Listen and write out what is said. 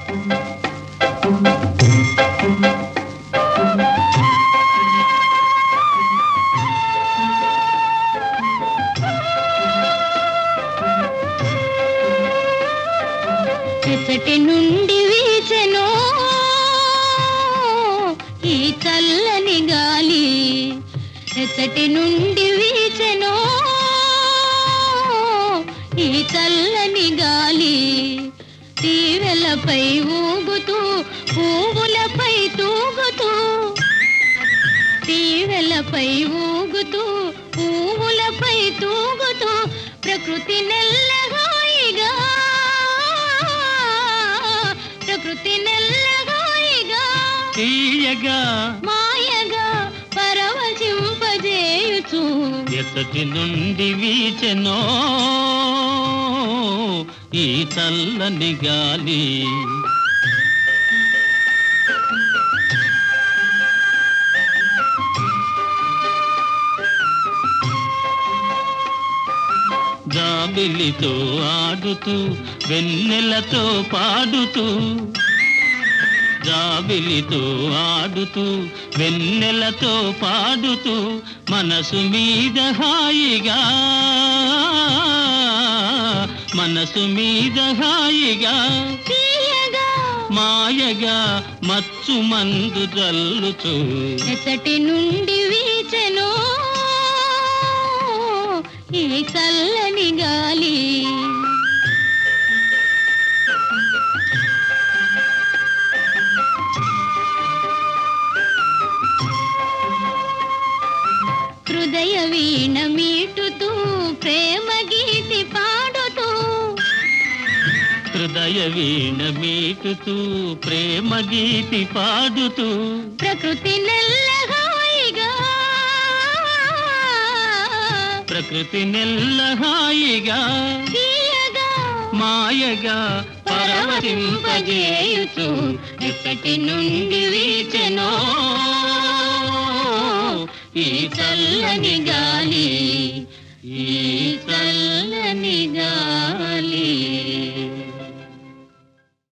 ఎచ్చటి నుండి వీచెనో ఈ చల్లని గాలి, ఎచ్చటి నుండి వీచెనో ఈ చల్లని గాలి, తీవెలపై ఊగుతూ పువ్వులపై తూగుతూ, తీవెలపై ఊగుతూ పువ్వులపై తూగుతూ, ప్రకృతి నెల్లగాయిగా, ప్రకృతి నెల్లగాయిగా తీయగా మాయగా పరవశింపజేయుచు, ఎత్తటి నుండి వీచెనో ఈ చల్లని గాలి. జాబిలితో ఆడుతూ వెన్నెలతో పాడుతూ, జాబిలితో ఆడుతూ వెన్నెలతో పాడుతూ, మనసు మీద హాయిగా, మనసు మీద హాయిగా తీయగా మాయగా మచ్చు మందు జల్లుచూ, ఎచ్చటి నుండి వీచెనో ఈ చల్లని గాలి. హృదయ వీణ మీటుతూ ప్రేమ గీతి పాడుతూ, హృదయ వీణ మీటుతూ ప్రేమ గీతి పాడుతూ, ప్రకృతి నెల్లగాయిగా, ప్రకృతి నెల్లహాయిగా తీయగా మాయగా పరవశింపజేయుచు, ఎచ్చటి నుండి వీచెనో ఈ చల్లని గాలి, ఈ చల్లని గాలి.